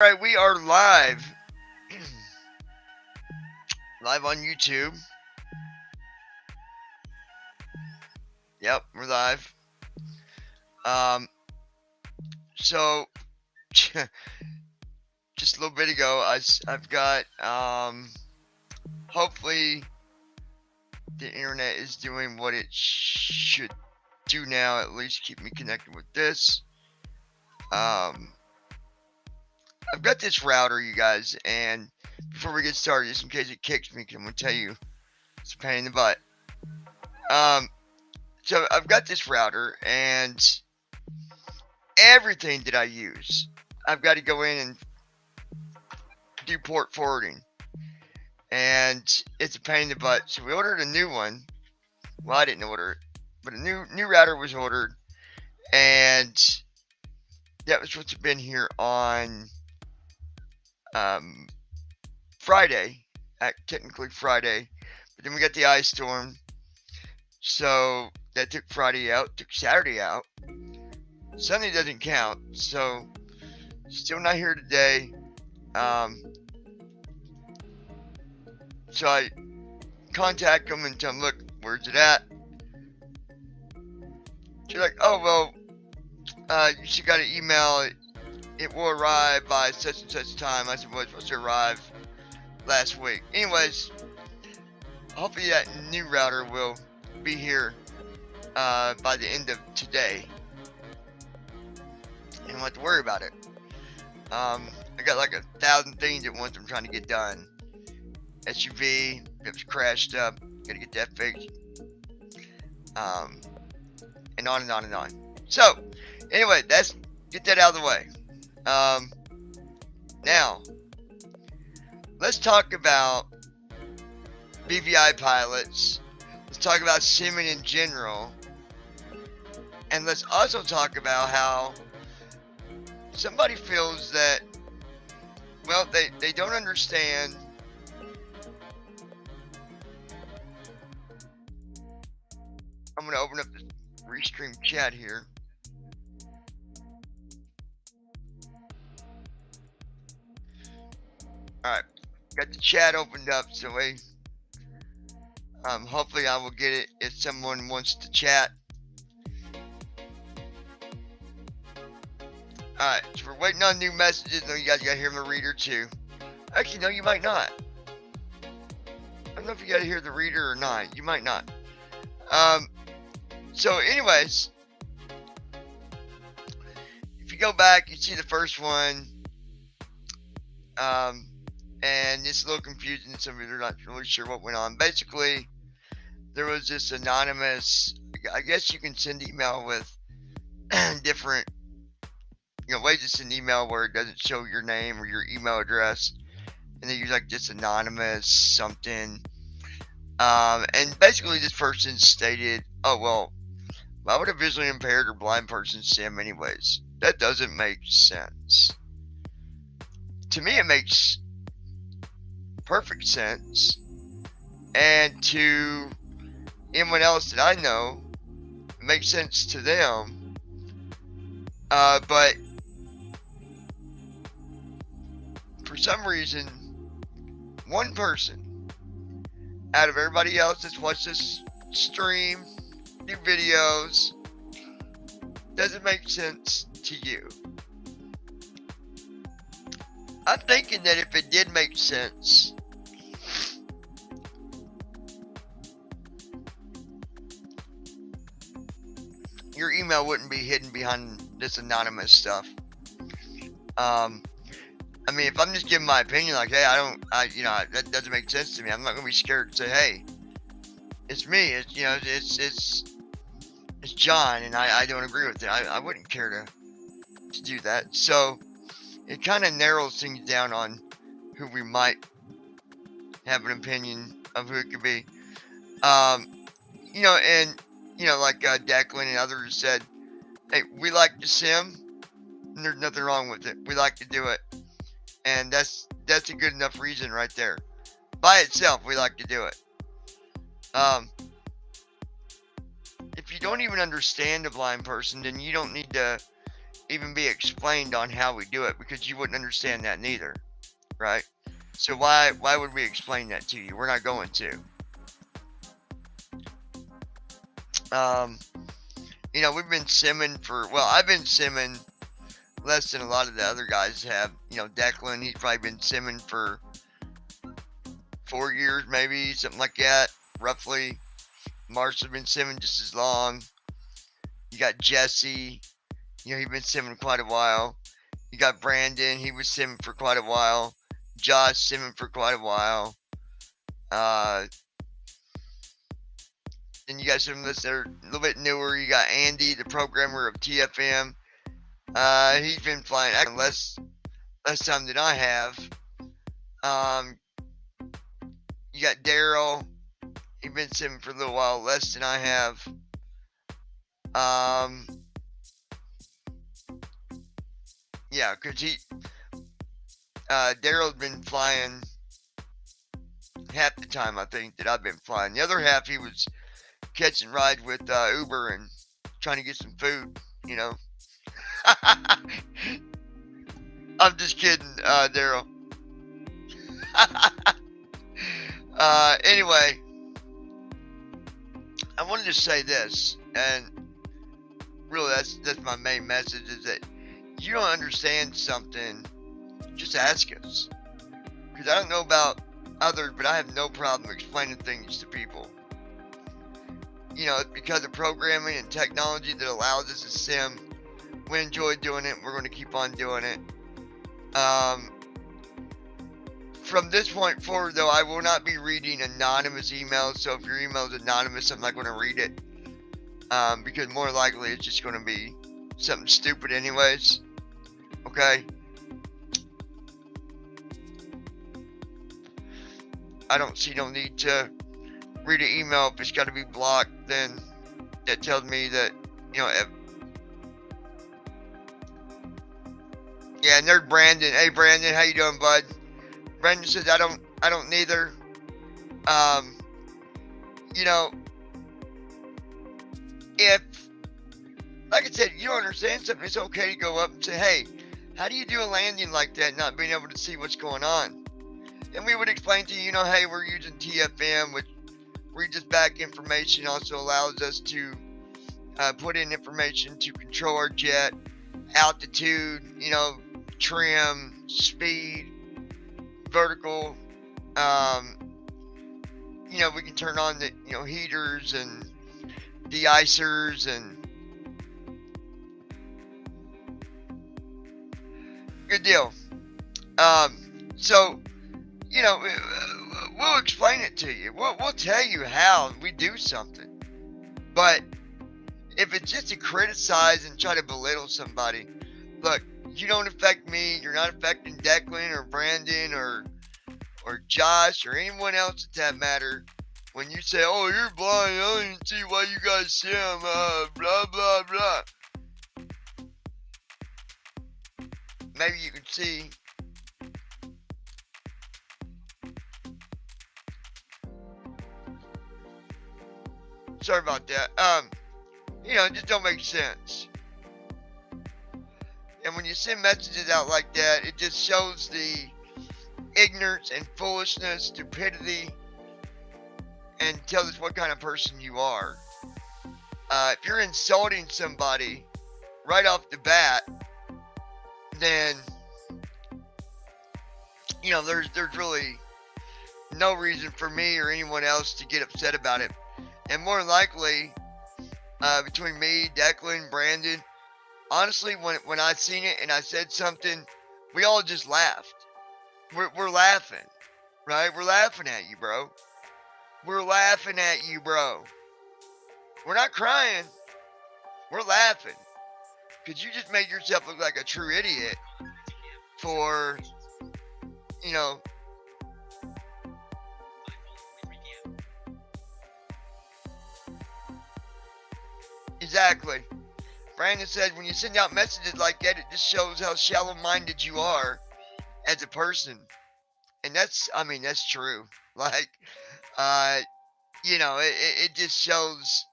Alright, we are live. Live on YouTube. Yep, we're live. So just a little bit ago, I've got hopefully the internet is doing what it should do now. At least keep me connected with this. I've got this router, you guys, and before we get started, just in case it kicks me, I'm gonna tell you it's a pain in the butt. So I've got this router, and everything that I use, I've got to go in and do port forwarding, and it's a pain in the butt. So we ordered a new one. Well, I didn't order it, but a new router was ordered, and that was supposed to have been here on Friday, technically Friday, but then we got the ice storm, so that took Friday out, took Saturday out. Sunday doesn't count, so still not here today. So I contact them and tell them, look, where's it at? She's like, oh, well, you should got an email. It will arrive by such and such time. I said, well, it's supposed to arrive last week. Anyways, hopefully that new router will be here by the end of today. You don't have to worry about it. I got like 1,000 things at once I'm trying to get done. SUV that was crashed up, gotta get that fixed. And on and on and on. So, anyway, get that out of the way. Now, let's talk about BVI pilots. Let's talk about simming in general. And let's also talk about how somebody feels that, well, they don't understand I'm going to open up the Restream chat here. Alright, got the chat opened up, so hopefully I will get it if someone wants to chat. Alright, so we're waiting on new messages. No, you guys gotta hear my reader too. Actually, no, you might not. I don't know if you gotta hear the reader or not. You might not. So anyways, if you go back, you see the first one. And it's a little confusing. Some of you are not really sure what went on. Basically, there was this anonymous, I guess you can send email with different, ways to send email where it doesn't show your name or your email address. And they use like this anonymous something. And basically this person stated, oh, well, why would a visually impaired or blind person sim anyways? That doesn't make sense. To me, it makes perfect sense. And to anyone else that I know, it makes sense to them. But for some reason, one person out of everybody else that's watched this stream, do videos, doesn't make sense to you. I'm thinking that if it did make sense, your email wouldn't be hidden behind this anonymous stuff. I mean, if I'm just giving my opinion, like, hey, that doesn't make sense to me. I'm not gonna be scared to say, hey, it's me. It's John, and I don't agree with it. I wouldn't care to do that. So it kind of narrows things down on who we might have an opinion of who it could be. Like Declan and others said, hey, we like to sim, and there's nothing wrong with it. We like to do it. And that's a good enough reason right there. By itself, we like to do it. If you don't even understand a blind person, then you don't need to even be explained on how we do it, because you wouldn't understand that neither, right? So why would we explain that to you? We're not going to. Um, we've been simming for, well, I've been simming less than a lot of the other guys have. Declan, he's probably been simming for 4 years, maybe something like that, roughly. Marshall's been simming just as long. You got Jesse, he's been simming quite a while. You got Brandon, he was simming for quite a while. Josh simming for quite a while. Then you got some of us that are a little bit newer. You got Andy, the programmer of TFM. He's been flying less time than I have. You got Daryl. He's been simming for a little while, less than I have. Yeah, because Daryl's been flying half the time, I think, that I've been flying. The other half, he was catching rides with Uber and trying to get some food, I'm just kidding, Daryl. Anyway, I wanted to say this, and really that's my main message, is that if you don't understand something, just ask us. Because I don't know about others, but I have no problem explaining things to people. It's because of programming and technology that allows us to sim. We enjoy doing it. We're going to keep on doing it. From this point forward, though, I will not be reading anonymous emails. So if your email is anonymous, I'm not going to read it. Because more likely it's just going to be something stupid anyways. Okay? I don't see no need to read an email. If it's got to be blocked, then that tells me that, yeah, nerd Brandon. Hey, Brandon, how you doing, bud? Brandon says, I don't neither. If, like I said, you don't understand something, it's okay to go up and say, hey, how do you do a landing like that, not being able to see what's going on? And we would explain to you, hey, we're using TFM, which reads back information, also allows us to put in information to control our jet, altitude, trim, speed, vertical. We can turn on the, heaters and de-icers and good deal. So, we'll explain it to you. We'll tell you how we do something. But if it's just to criticize and try to belittle somebody, look, you don't affect me. You're not affecting Declan or Brandon or Josh or anyone else at that matter. When you say, oh, you're blind, I don't even see why you guys sim, blah, blah, blah. Maybe you can see. Sorry about that. It just don't make sense. And when you send messages out like that, it just shows the ignorance and foolishness, stupidity, and tells us what kind of person you are. If you're insulting somebody right off the bat, then there's really no reason for me or anyone else to get upset about it. And more likely, between me, Declan, Brandon, honestly, when I seen it and I said something, we all just laughed. We're laughing, right? We're laughing at you, bro. We're laughing at you, bro. We're not crying. We're laughing. Because you just made yourself look like a true idiot for, Exactly. Brandon said, when you send out messages like that, it just shows how shallow-minded you are as a person. And that's true. Like, it just shows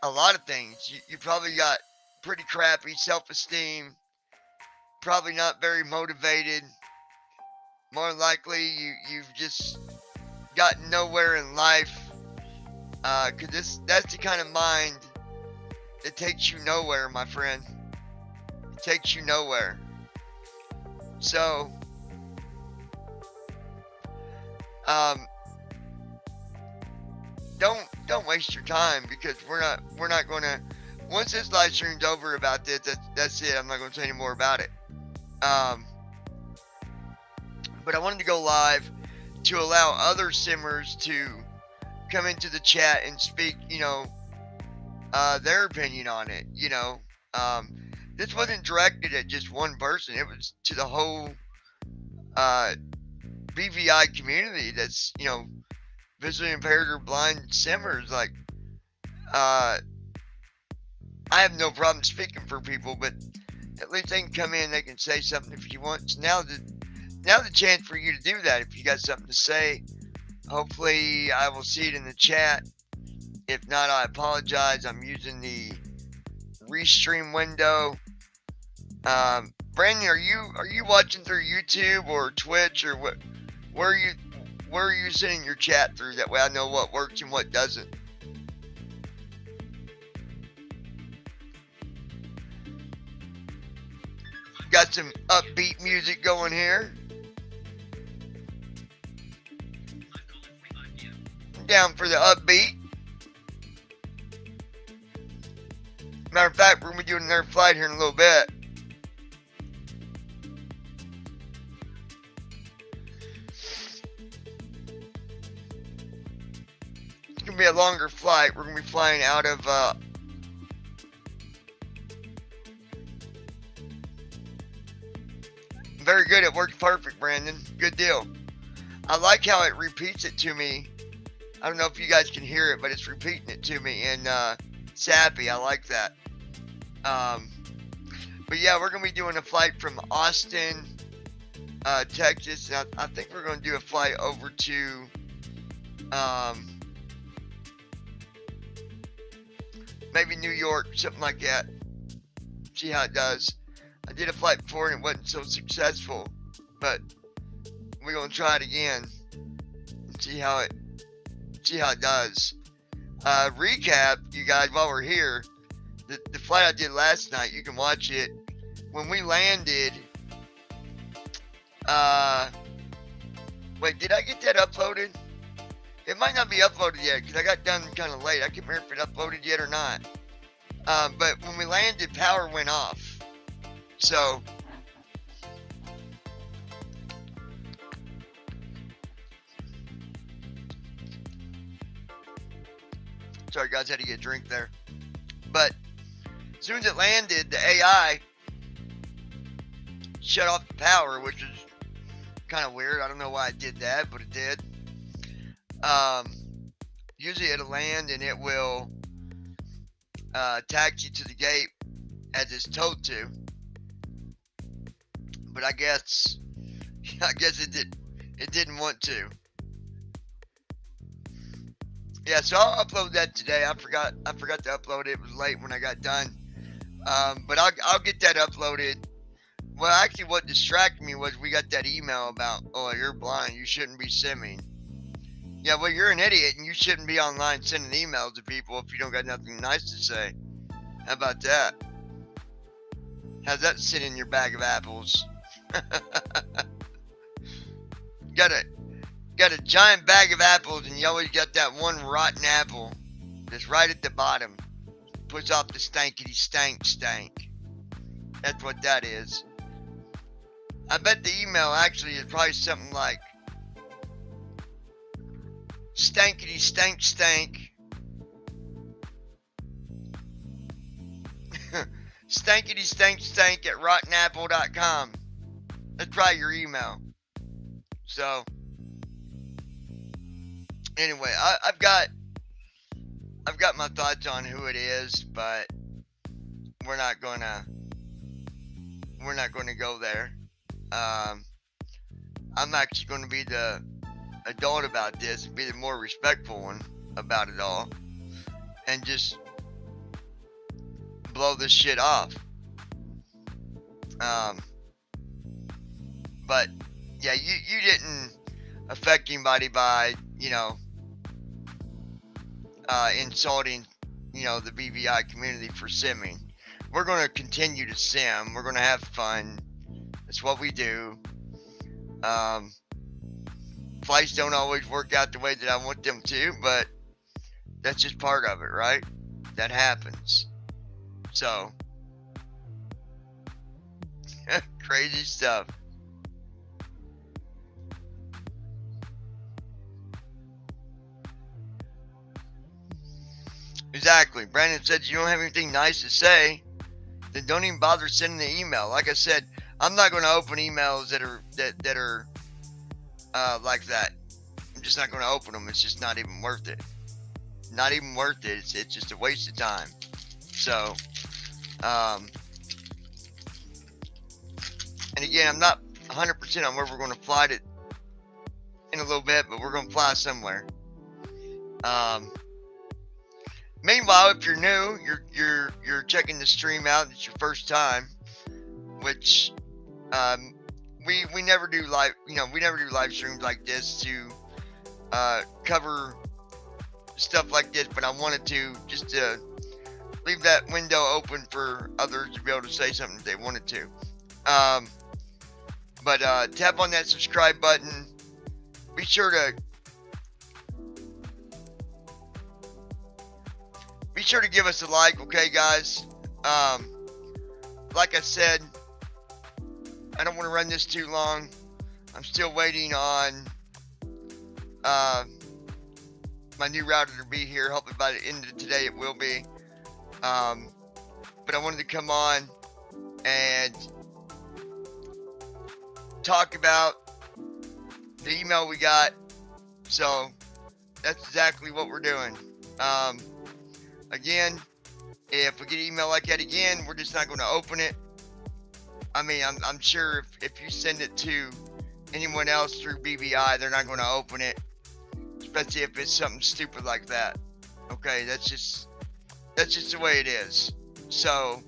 a lot of things. You probably got pretty crappy self-esteem, probably not very motivated. More likely, you've just gotten nowhere in life. Cause that's the kind of mind that takes you nowhere, my friend. It takes you nowhere. So, um, don't waste your time, because we're not gonna. Once this live stream's over about this, that's it. I'm not gonna say any more about it. But I wanted to go live to allow other simmers to come into the chat and speak, their opinion on it. This wasn't directed at just one person. It was to the whole BVI community that's, visually impaired or blind simmers. Like, I have no problem speaking for people, but at least they can come in, they can say something if you want. So now the chance for you to do that. If you got something to say, hopefully I will see it in the chat. If not, I apologize. I'm using the restream window. Brandon, are you watching through YouTube or Twitch, or what? Where are you sending your chat through? That way I know what works and what doesn't. Got some upbeat music going here. Down for the upbeat. Matter of fact, we're going to be doing another flight here in a little bit. It's going to be a longer flight. We're going to be flying out of very good. It worked perfect, Brandon. Good deal. I like how it repeats it to me. I don't know if you guys can hear it, but it's repeating it to me in Sappy. I like that. But yeah, we're going to be doing a flight from Austin, Texas. And I think we're going to do a flight over to maybe New York, something like that. See how it does. I did a flight before and it wasn't so successful, but we're going to try it again and see how it does. Recap, you guys, while we're here, the flight I did last night, you can watch it. When we landed, wait, did I get that uploaded? It might not be uploaded yet, because I got done kind of late. I can't remember if it uploaded yet or not. But when we landed, power went off. So, sorry guys, had to get a drink there. But as soon as it landed, the AI shut off the power, which is kind of weird. I don't know why it did that, but it did. Usually it'll land and it will taxi to the gate as it's told to. But I guess it didn't want to. Yeah, so I'll upload that today. I forgot to upload it. It was late when I got done. But I'll get that uploaded. Well, actually what distracted me was we got that email about, oh, you're blind, you shouldn't be simming. Yeah, well, you're an idiot and you shouldn't be online sending emails to people if you don't got nothing nice to say. How about that? How's that sit in your bag of apples? got a giant bag of apples and you always got that one rotten apple that's right at the bottom. Puts off the stankety stank. That's what that is. I bet the email actually is probably something like stankety stank. Stankety stank at rottenapple.com. That's probably your email. So anyway, I've got my thoughts on who it is, but we're not gonna go there. I'm actually going to be the adult about this and be the more respectful one about it all, and just blow this shit off. But yeah, you didn't affect anybody by, you know, insulting, you know, the BVI community for simming. We're going to continue to sim. We're going to have fun. That's what we do. Flights don't always work out the way that I want them to, but that's just part of it, right? That happens. So, crazy stuff. Exactly. Brandon said you don't have anything nice to say, then don't even bother sending the email. Like I said, I'm not going to open emails that are like that. I'm just not going to open them. It's just not even worth it. Not even worth it. It's just a waste of time. So, and again, I'm not 100% on where we're going to fly it in a little bit, but we're going to fly somewhere. Meanwhile, if you're new, you're checking the stream out. It's your first time, which we never do live. You know, we never do live streams like this to cover stuff like this. But I wanted to just to leave that window open for others to be able to say something if they wanted to. But tap on that subscribe button. Be sure to give us a like, okay, guys? Like I said, I don't want to run this too long. I'm still waiting on my new router to be here. Hopefully by the end of today it will be. But I wanted to come on and talk about the email we got. So that's exactly what we're doing. Again, if we get an email like that again, we're just not going to open it. I mean, I'm sure if you send it to anyone else through BVI, they're not going to open it, especially if it's something stupid like that. Okay, that's just the way it is. So,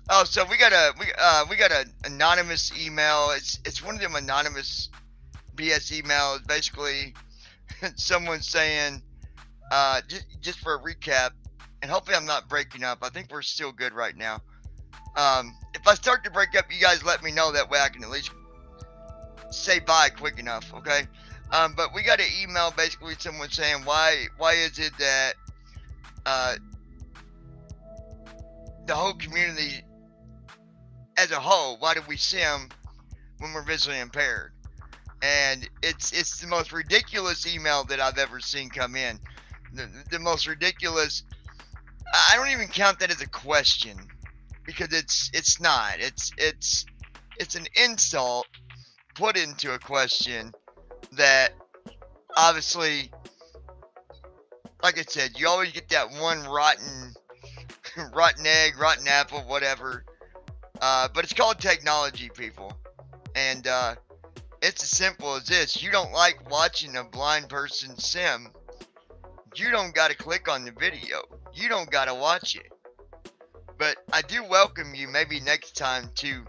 oh, so we got a anonymous email. It's one of them anonymous BS emails. Basically, someone saying, just for a recap, and hopefully I'm not breaking up. I think we're still good right now. If I start to break up, you guys let me know. That way I can at least say bye quick enough, okay? But we got an email basically someone saying, why is it that the whole community as a whole, why do we sim when we're visually impaired? And it's the most ridiculous email that I've ever seen come in. The most ridiculous. I don't even count that as a question, because it's not. It's an insult put into a question that obviously, like I said, you always get that one rotten egg, rotten apple, whatever. But it's called technology, people, and it's as simple as this. You don't like watching a blind person sim, you don't got to click on the video. You don't got to watch it. But I do welcome you maybe next time to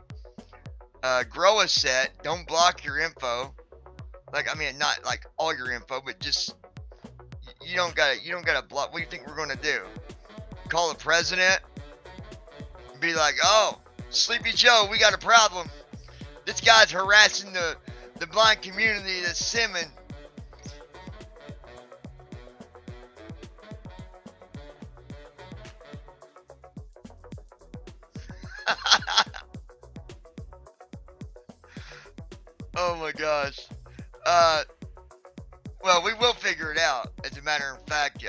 grow a set. Don't block your info. Like, I mean, not like all your info, but just you don't gotta block. What do you think we're gonna do? Call the president? Be like, oh, Sleepy Joe, we got a problem. This guy's harassing the blind community that's simming. Oh my gosh. Well, we will figure it out. As a matter of fact,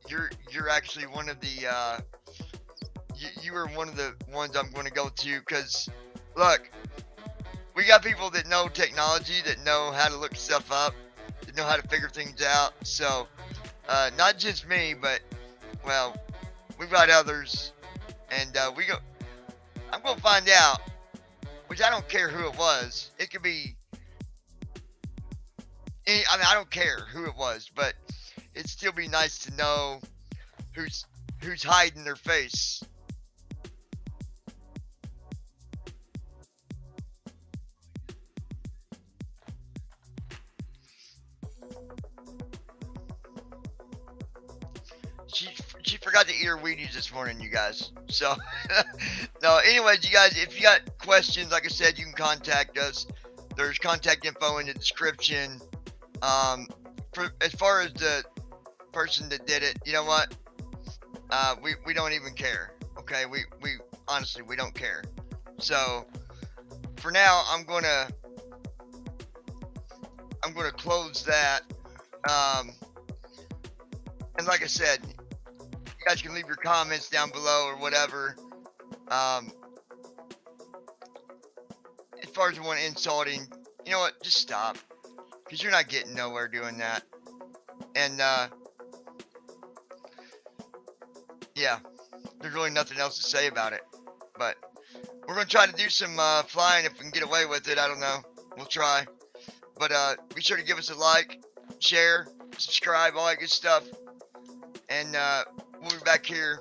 you're actually one of the you were one of the ones I'm going to go to, because look, we got people that know technology, that know how to look stuff up, that know how to figure things out. So not just me, but well, we've got others, and I'm going to find out, which I don't care who it was. It could be, I mean, I don't care who it was, but it'd still be nice to know who's hiding their face. She she forgot to eat her Wheaties this morning, you guys. So no. Anyways, you guys, if you got questions, like I said, you can contact us. There's contact info in the description. For as far as the person that did it, you know what? We don't even care. Okay, we honestly we don't care. So for now, I'm gonna close that. Um, and like I said, you guys can leave your comments down below or whatever. As far as the one insulting, you know what? Just stop, because you're not getting nowhere doing that. And yeah, there's really nothing else to say about it. But we're gonna try to do some flying if we can get away with it. I don't know. We'll try. But be sure to give us a like, share, subscribe, all that good stuff. And we'll be back here